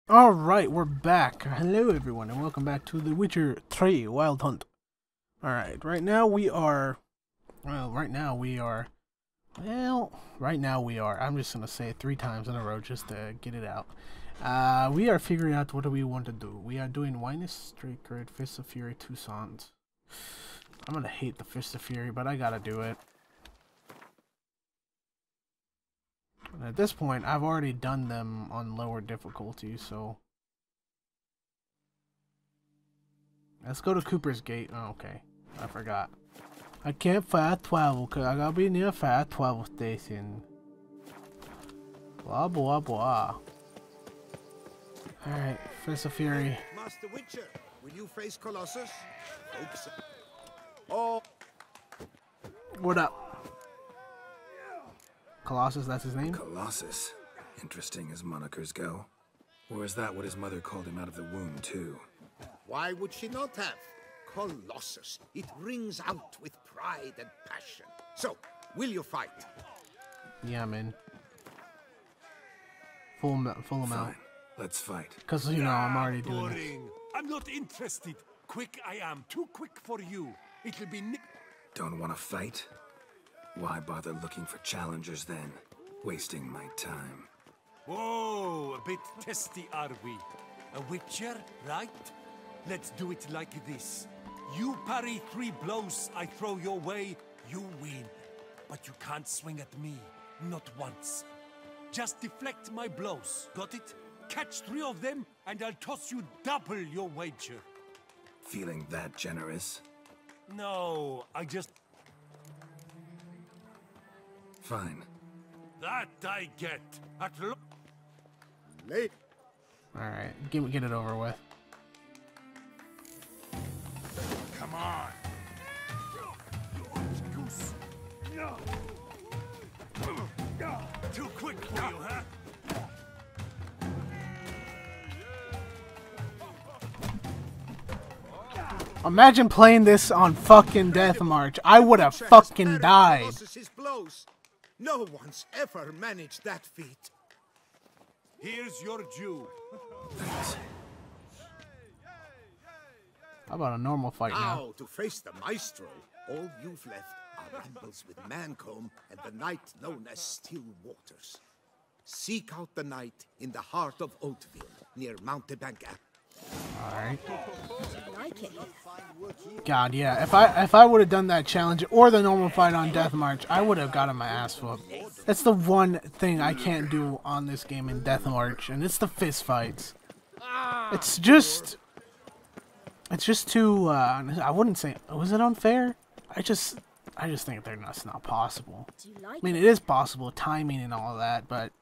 Alright, we're back. Hello everyone and welcome back to The Witcher 3 Wild Hunt. Alright, right now we are... I'm just gonna say it 3 times in a row just to get it out. We are figuring out what do we want to do. We are doing Winus, Surrogate, Fist of Fury, Toussaint. I'm gonna hate the Fist of Fury, but I gotta do it. And at this point, I've already done them on lower difficulty, so... Let's go to Cooper's Gate. Oh, okay. I forgot. I can't fight 12, because I gotta be near Fire 12 station. Blah, blah, blah. Alright, Fist of Fury. Master Witcher, will you face Colossus? Hope so. Oh. What up? Colossus, that's his name? Colossus. Interesting as monikers go. Or is that what his mother called him out of the womb, too? Why would she not have? Colossus. It rings out with pride and passion. So, will you fight? Yeah, man. Full amount. Fine. Let's fight. Because, you know, I'm already doing boring. this. I'm not interested. Quick I am. Too quick for you. It'll be Don't want to fight? Why bother looking for challengers then? Wasting my time. Whoa, a bit testy are we? A witcher, right? Let's do it like this. You parry 3 blows I throw your way, you win. But you can't swing at me, not once. Just deflect my blows, got it? Catch 3 of them and I'll toss you double your wager. Feeling that generous? No, I just... Fine. That I get. Late. Alright, get it over with. Come on. Goose. Too quick for you, huh? Imagine playing this on fucking Death March. I would have fucking died. Colossus's blows. No one's ever managed that feat. Here's your due. Thanks. How about a normal fight now? Now, to face the Maestro, all you've left are rambles with Mancomb and the night known as Still Waters. Seek out the night in the heart of Oatville, near Mountebank Abbey. Alright. God, yeah. If I would have done that challenge or the normal fight on Death March, I would have gotten my ass whooped. That's the one thing I can't do on this game in Death March, and it's the fist fights. It's just too. I wouldn't say. Was it unfair? I just think that's not possible. I mean, it is possible, timing and all of that, but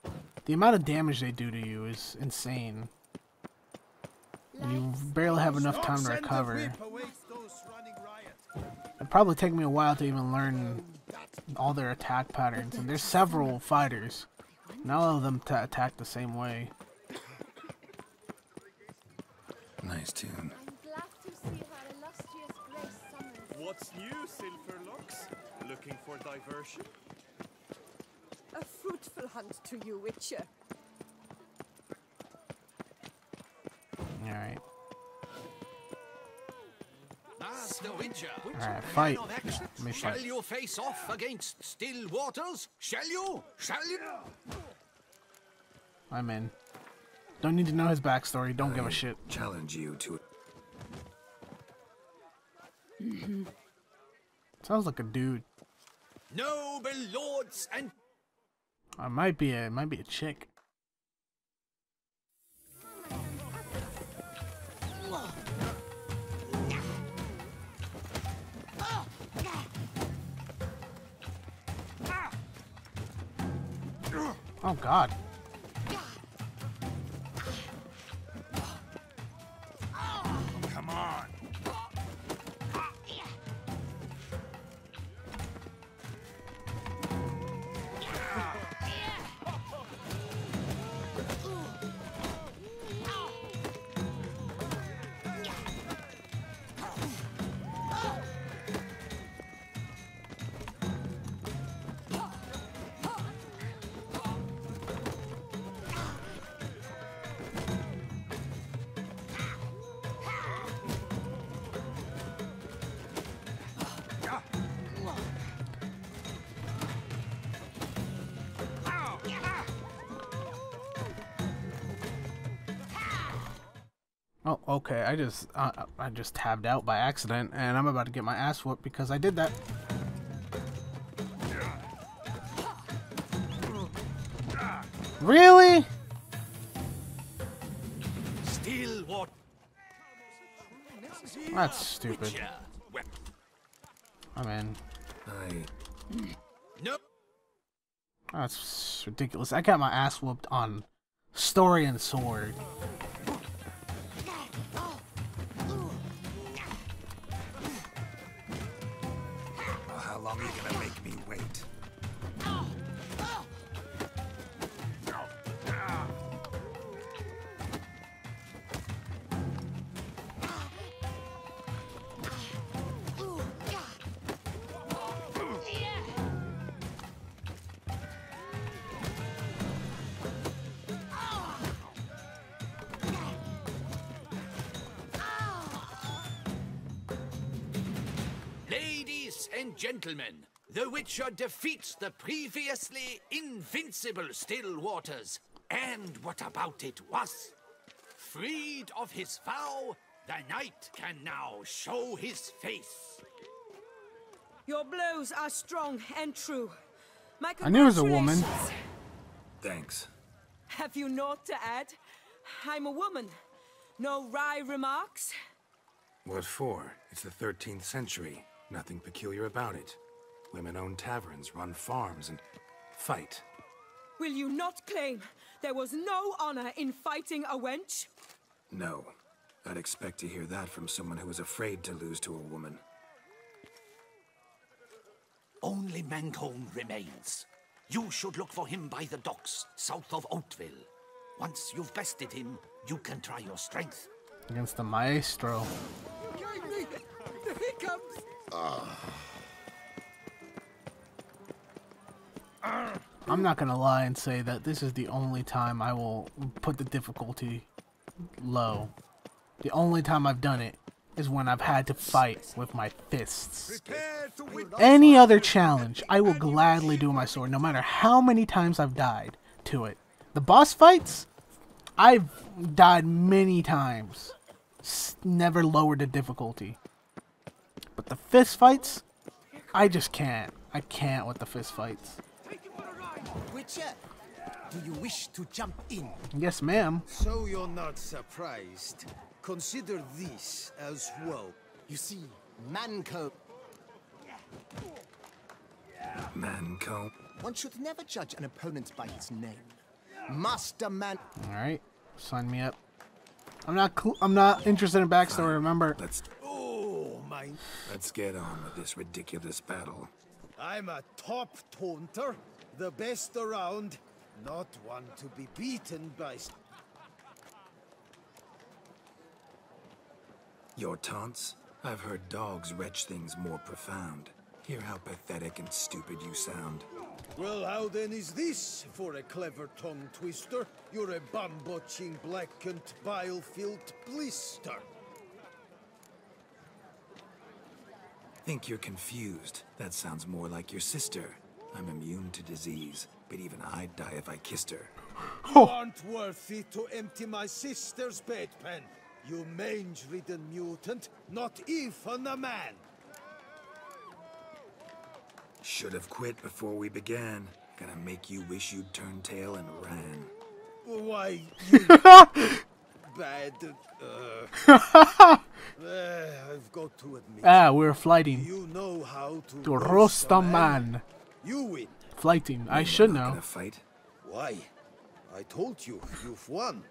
the amount of damage they do to you is insane. You barely have enough time to recover. It'd probably take me a while to even learn all their attack patterns, and there's several fighters. Not all of them attack the same way. Nice tune. What's new, Silverlocks? Looking for diversion? A fruitful hunt to you, Witcher. Alright. Master Witcher. Alright, fight. Let me Shall fight. you face off against Still Waters? Shall you? Shall you? I'm in. Don't need to know his backstory. Don't give a shit. Challenge you to... Sounds like a dude. Noble lords and... It might be a chick. Oh God. Come on. Oh, okay. I just tabbed out by accident, and I'm about to get my ass whooped because I did that. Really? Still water. That's stupid. I'm in. No. That's ridiculous. I got my ass whooped on Story and Sword. Well, how long are you gonna make me wait? Ladies and gentlemen, the Witcher defeats the previously invincible Still Waters. And what about it was? Freed of his vow, the knight can now show his face. Your blows are strong and true. My I knew it was a woman. congratulations. Thanks. Have you naught to add? I'm a woman. No wry remarks? What for? It's the 13th century. Nothing peculiar about it. Women own taverns, run farms, and fight. Will you not claim there was no honor in fighting a wench? No. I'd expect to hear that from someone who was afraid to lose to a woman. Only Mancomb remains. You should look for him by the docks, south of Oatville. Once you've bested him, you can try your strength. Against the Maestro. Here he comes. I'm not gonna lie and say that this is the only time I will put the difficulty low. The only time I've done it is when I've had to fight with my fists. Any other challenge, I will gladly do my sword, no matter how many times I've died to it. The boss fights, I've died many times. Never lowered the difficulty. But the fist fights, I just can't. I can't with the fist fights. Witcher, do you wish to jump in? Yes, ma'am. So you're not surprised. Consider this as well. You see, Mancomb. Mancomb? One should never judge an opponent by his name. Master Man. All right, sign me up. I'm not interested in backstory. Remember. Oh my! Let's get on with this ridiculous battle. I'm a top taunter, the best around, not one to be beaten by. Your taunts? I've heard dogs retch things more profound. Hear how pathetic and stupid you sound. Well, how then is this for a clever tongue twister? You're a bum-botching, blackened, bile-filled blister. Think you're confused. That sounds more like your sister. I'm immune to disease, but even I'd die if I kissed her. You aren't worthy to empty my sister's bedpan. You mange-ridden mutant, not even a man. Should have quit before we began. Gonna make you wish you'd turned tail and ran. Why, you bad. I've got to admit. We're fighting. You know how To roast a man. You win. Fighting. I should know. Gonna fight? Why? I told you, you've won.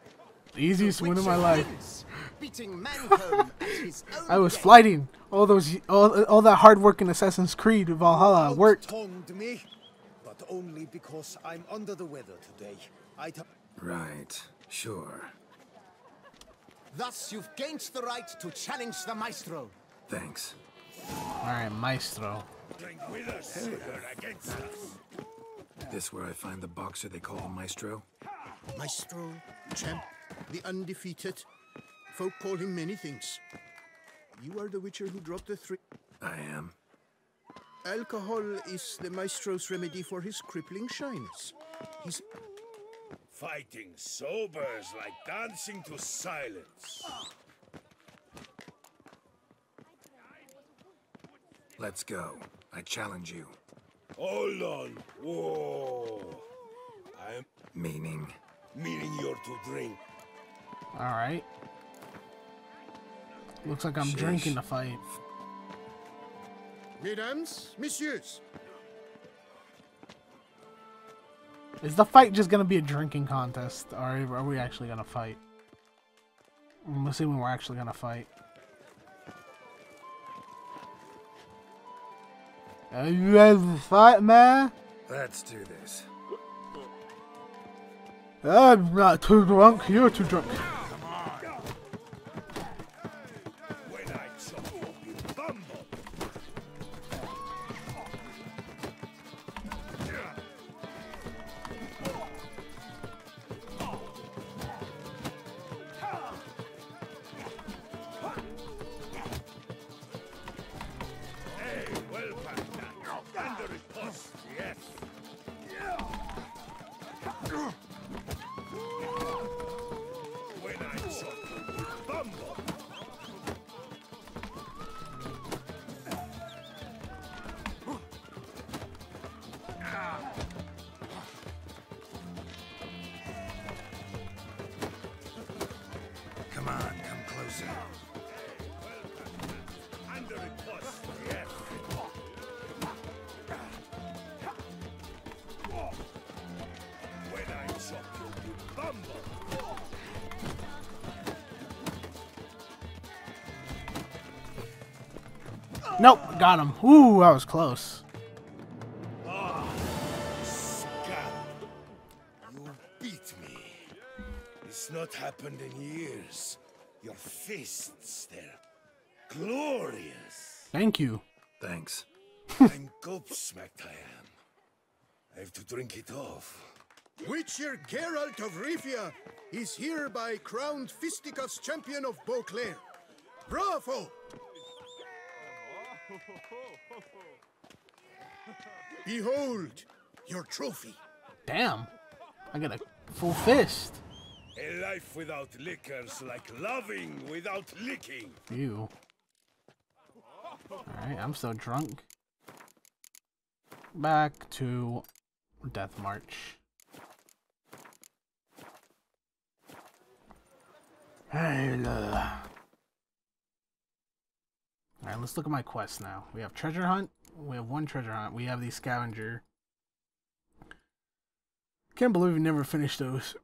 The easiest win of my life. Beating Mancomb at his own I was game. fighting. All that hard work in Assassin's Creed Valhalla worked. Out-tongued me, but only because I'm under the weather today. Right. Sure. Thus, you've gained the right to challenge the Maestro. Thanks. Alright, Maestro. With us or against us. This where I find the boxer they call the Maestro? Maestro, champ, the undefeated. Folk call him many things. You are the Witcher who dropped the three. I am. Alcohol is the Maestro's remedy for his crippling shyness. He's... Fighting sober is like dancing to silence. Let's go. I challenge you. Hold on. Whoa. I'm Meaning? meaning you're to drink. Alright. Looks like I'm drinking the fight. Mesdames, messieurs. Is the fight just gonna be a drinking contest, or are we actually gonna fight? I'm assuming we're actually gonna fight. Are you ready to fight, man? Let's do this. I'm not too drunk. You're too drunk. When I chop you, you bumble. Hey, well, partner. Under the post, yes. When I chop you, you bumble. Come on, come closer. Under the post, yes. When I chop you, you bumble. Nope, got him. Ooh, that was close. Scab, you beat me. It's not happened in years. Your fists, they're glorious. Thank you. Thanks. I'm gobsmacked I am. I have to drink it off. Witcher Geralt of Rivia is hereby crowned fisticuffs champion of Beauclair. Bravo! Behold your trophy. Damn. I got a full fist. A life without liquor's like loving without licking. Ew. Alright, I'm so drunk. Back to Death March. Alright, let's look at my quest now. We have treasure hunt. We have one treasure hunt. We have the scavenger. Can't believe we never finished those.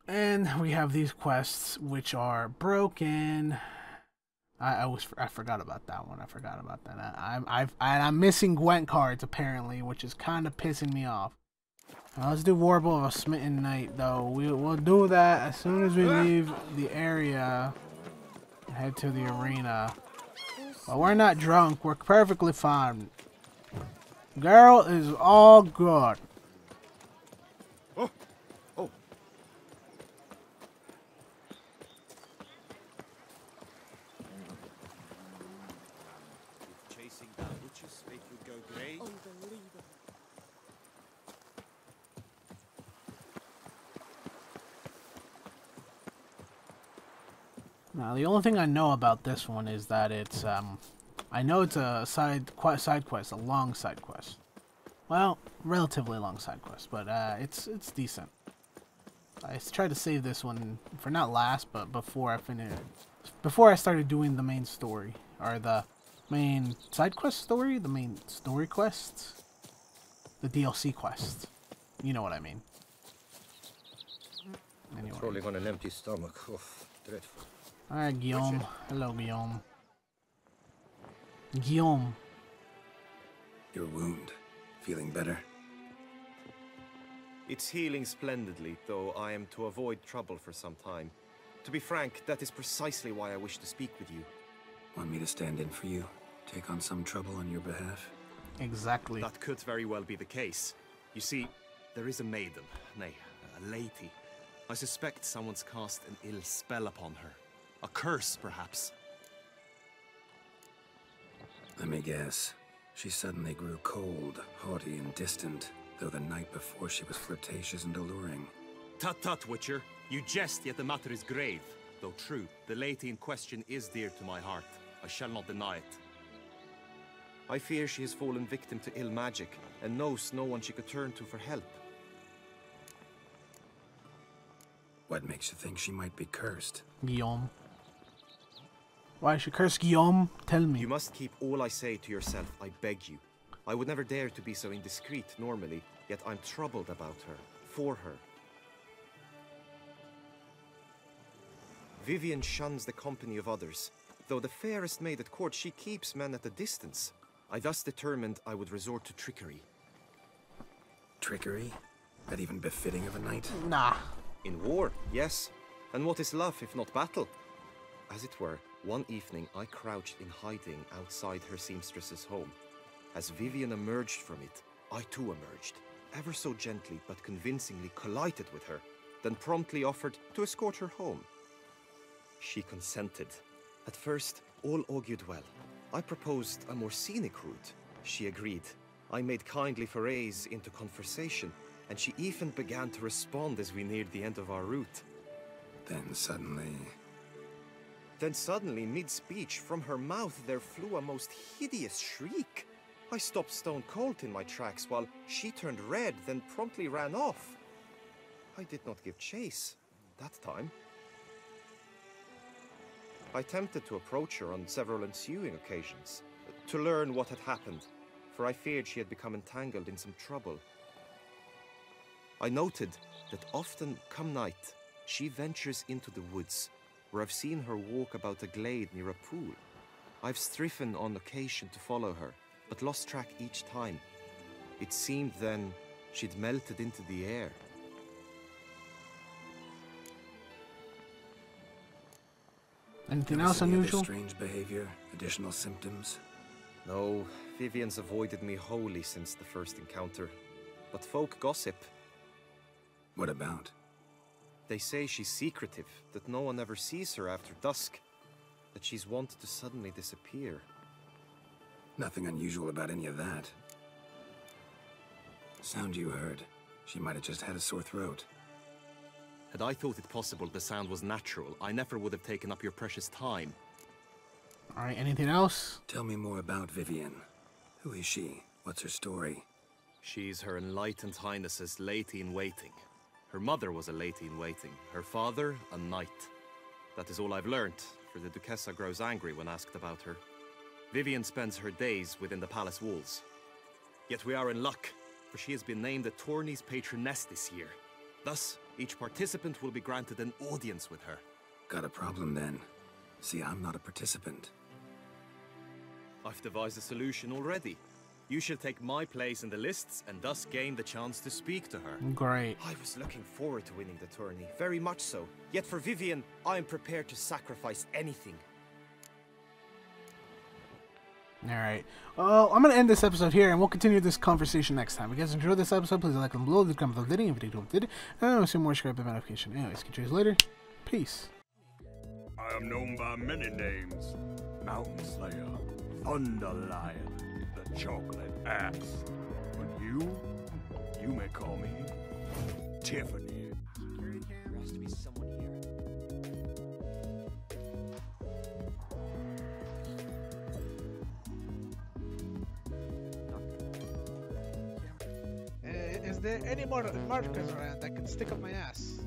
And we have these quests, which are broken. I forgot about that one. I forgot about that. I'm missing Gwent cards apparently, which is kind of pissing me off. Now, let's do Warble of a Smitten Knight though. We'll do that as soon as we leave the area. Head to the arena. But we're not drunk. We're perfectly fine. Girl is all good. Oh. Oh. Chasing down witches make you go grey. Unbelievable. Now, the only thing I know about this one is that it's, I know it's a side quest, a long side quest. Well, relatively long side quest, but it's decent. I tried to save this one for not last, but before I started doing the main story, or the main side quest story, the main story quests, the DLC quests. You know what I mean. Anyway. Rolling on an empty stomach. Oh, dreadful. Alright, Guillaume. Hello, Guillaume. Guillaume. Your wound. Feeling better? It's healing splendidly, though I am to avoid trouble for some time. To be frank, that is precisely why I wish to speak with you. Want me to stand in for you? Take on some trouble on your behalf? Exactly. That could very well be the case. You see, there is a maiden, nay, a lady. I suspect someone's cast an ill spell upon her. A curse, perhaps. Let me guess. She suddenly grew cold, haughty, and distant, though the night before she was flirtatious and alluring. Tut tut, Witcher. You jest, yet the matter is grave. Though true, the lady in question is dear to my heart. I shall not deny it. I fear she has fallen victim to ill magic and knows no one she could turn to for help. What makes you think she might be cursed? Guillaume. Why is she cursed, Guillaume? Tell me. You must keep all I say to yourself, I beg you. I would never dare to be so indiscreet normally, yet I'm troubled about her, for her. Vivienne shuns the company of others. Though the fairest maid at court, she keeps men at a distance. I thus determined I would resort to trickery. Trickery? That even befitting of a knight? Nah. In war, yes. And what is love if not battle? As it were, one evening I crouched in hiding outside her seamstress's home. As Vivienne emerged from it, I too emerged, ever so gently but convincingly collided with her, then promptly offered to escort her home. She consented. At first, all augured well. I proposed a more scenic route. She agreed. I made kindly forays into conversation, and she even began to respond as we neared the end of our route. Then suddenly, mid-speech, from her mouth there flew a most hideous shriek. I stopped stone cold in my tracks while she turned red, then promptly ran off. I did not give chase that time. I attempted to approach her on several ensuing occasions, to learn what had happened, for I feared she had become entangled in some trouble. I noted that often, come night, she ventures into the woods, where I've seen her walk about a glade near a pool. I've striven on occasion to follow her, but lost track each time. It seemed then she'd melted into the air. Anything else unusual? Strange behavior, additional symptoms? No, Vivienne's avoided me wholly since the first encounter. But folk gossip. What about? They say she's secretive, that no one ever sees her after dusk, that she's wont to suddenly disappear. Nothing unusual about any of that. Sound you heard. She might have just had a sore throat. Had I thought it possible the sound was natural, I never would have taken up your precious time. Alright, anything else? Tell me more about Vivienne. Who is she? What's her story? She's Her Enlightened Highness's lady-in-waiting. Her mother was a lady-in-waiting, her father a knight. That is all I've learnt, for the Duchessa grows angry when asked about her. Vivienne spends her days within the palace walls. Yet we are in luck, for she has been named the tourney's patroness this year. Thus, each participant will be granted an audience with her. Got a problem then. See, I'm not a participant. I've devised a solution already. You shall take my place in the lists and thus gain the chance to speak to her. Great. I was looking forward to winning the tourney, very much so. Yet for Vivienne, I am prepared to sacrifice anything. Alright. Well, I'm going to end this episode here, and we'll continue this conversation next time. If you guys enjoyed this episode, please like and below, leave a comment on the video, if you did, and I'll see more, subscribe to the notification. Anyways, catch you guys later. Peace. I am known by many names. Mountain Slayer, Thunder Lion, the Chocolate Axe. But you may call me Tiffany. Security cam? There has to be someone here. Is there any more markers around I can stick up my ass?